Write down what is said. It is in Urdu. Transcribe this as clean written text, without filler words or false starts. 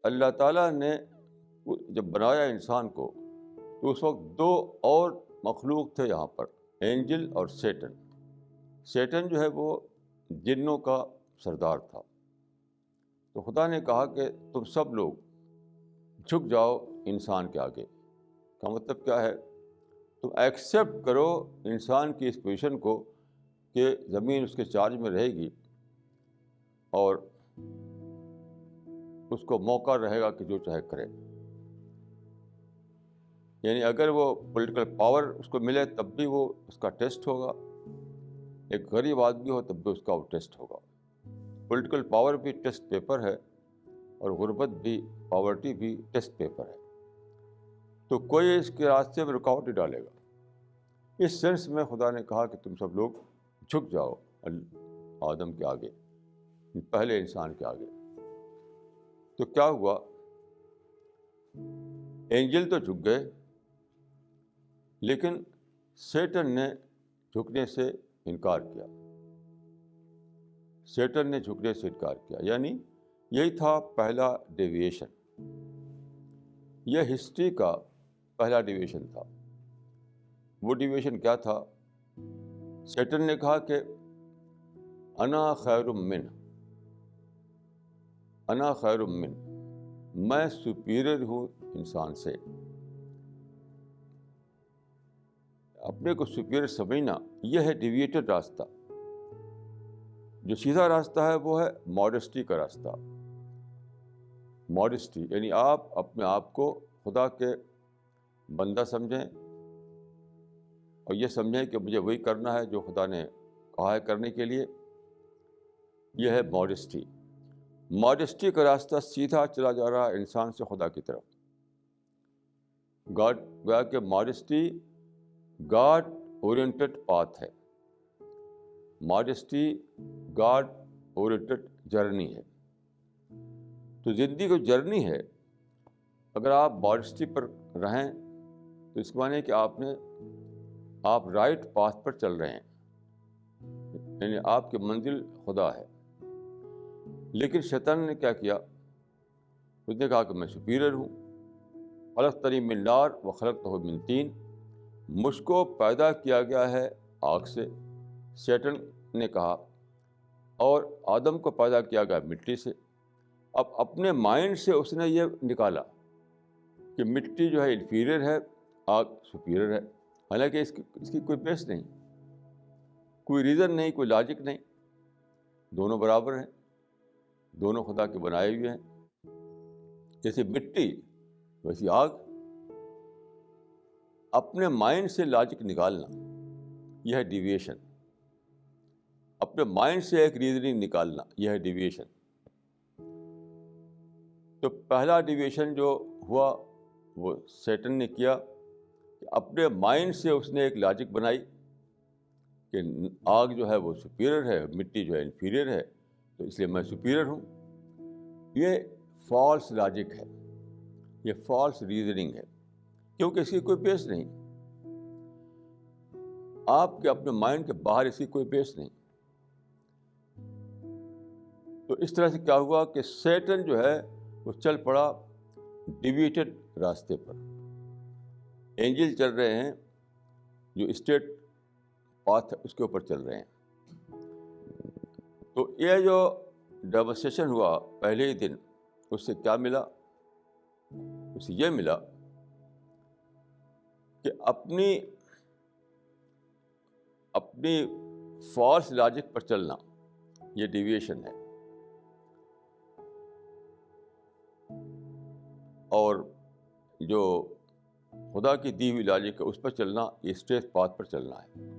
اللہ تعالیٰ نے جب بنایا انسان کو تو اس وقت دو اور مخلوق تھے یہاں پر، اینجل اور سیٹن۔ سیٹن جو ہے وہ جنوں کا سردار تھا۔ تو خدا نے کہا کہ تم سب لوگ جھک جاؤ انسان کے آگے۔ کا مطلب کیا ہے؟ تم ایکسیپٹ کرو انسان کی اس پوزیشن کو کہ زمین اس کے چارج میں رہے گی اور اس کو موقع رہے گا کہ جو چاہے کرے۔ یعنی اگر وہ پولیٹیکل پاور اس کو ملے تب بھی وہ اس کا ٹیسٹ ہوگا، ایک غریب آدمی ہو تب بھی اس کا وہ ٹیسٹ ہوگا۔ پولیٹیکل پاور بھی ٹیسٹ پیپر ہے اور غربت بھی، پاورٹی بھی ٹیسٹ پیپر ہے۔ تو کوئی اس کے راستے میں رکاوٹ نہیں ڈالے گا۔ اس سینس میں خدا نے کہا کہ تم سب لوگ جھک جاؤ آدم کے آگے، پہلے انسان کے آگے۔ تو کیا ہوا؟ اینجل تو جھک گئے، لیکن سیٹن نے جھکنے سے انکار کیا۔ سیٹن نے جھکنے سے انکار کیا، یعنی یہی تھا پہلا ڈیویشن۔ یہ ہسٹری کا پہلا ڈیویشن تھا۔ وہ ڈیویشن کیا تھا؟ سیٹن نے کہا کہ انا خیر من، انا خیر من، میں سپیریئر ہوں انسان سے۔ اپنے کو سپیریئر سمجھنا یہ ہے ڈیویٹڈ راستہ۔ جو سیدھا راستہ ہے وہ ہے ماڈسٹی کا راستہ۔ ماڈسٹی یعنی آپ اپنے آپ کو خدا کے بندہ سمجھیں اور یہ سمجھیں کہ مجھے وہی کرنا ہے جو خدا نے کہا ہے کرنے کے لیے۔ یہ ہے ماڈسٹی۔ ماڈسٹی کا راستہ سیدھا چلا جا رہا ہے انسان سے خدا کی طرف۔ گاڈ گویا کہ ماڈسٹی گاڈ اورینٹڈ پاتھ ہے۔ ماڈسٹی گاڈ اورینٹڈ جرنی ہے۔ تو زندگی کو جرنی ہے۔ اگر آپ ماڈسٹی پر رہیں تو اس کے معنی ہے کہ آپ رائٹ پاتھ پر چل رہے ہیں، یعنی آپ کی منزل خدا ہے۔ لیکن شیطان نے کیا کیا؟ اس نے کہا کہ میں سپیریئر ہوں۔ خلقتنی من نار و خلقتہ من طین، مجھ کو پیدا کیا گیا ہے آگ سے، سیٹن نے کہا، اور آدم کو پیدا کیا گیا مٹی سے۔ اب اپنے مائنڈ سے اس نے یہ نکالا کہ مٹی جو ہے انفیریئر ہے، آگ سپیریئر ہے، حالانکہ اس کی کوئی بیس نہیں، کوئی ریزن نہیں، کوئی لاجک نہیں۔ دونوں برابر ہیں، دونوں خدا کے بنائے ہوئے ہیں۔ جیسے مٹی ویسی آگ۔ اپنے مائنڈ سے لاجک نکالنا یہ ہے ڈیویشن۔ اپنے مائنڈ سے ایک ریزننگ نکالنا یہ ہے ڈیویشن۔ تو پہلا ڈیویشن جو ہوا وہ سیٹن نے کیا کہ اپنے مائنڈ سے اس نے ایک لاجک بنائی کہ آگ جو ہے وہ سپیریئر ہے، مٹی جو ہے انفیریئر ہے، تو اس لیے میں سپیریئر ہوں۔ یہ فالس لاجک ہے، یہ فالس ریزننگ ہے، کیونکہ اس کی کوئی بیس نہیں۔ آپ کے اپنے مائنڈ کے باہر اس کی کوئی بیس نہیں۔ تو اس طرح سے کیا ہوا کہ سیٹن جو ہے وہ چل پڑا ڈیویٹڈ راستے پر۔ اینجل چل رہے ہیں جو اسٹریٹ پاتھ اس کے اوپر چل رہے ہیں۔ تو یہ جو ڈیمونسٹریشن ہوا پہلے ہی دن، اس سے کیا ملا؟ اس سے یہ ملا کہ اپنی فالس لاجک پر چلنا یہ ڈیویشن ہے، اور جو خدا کی دی ہوئی لاجک ہے اس پر چلنا یہ اسٹریٹ پاتھ پر چلنا ہے۔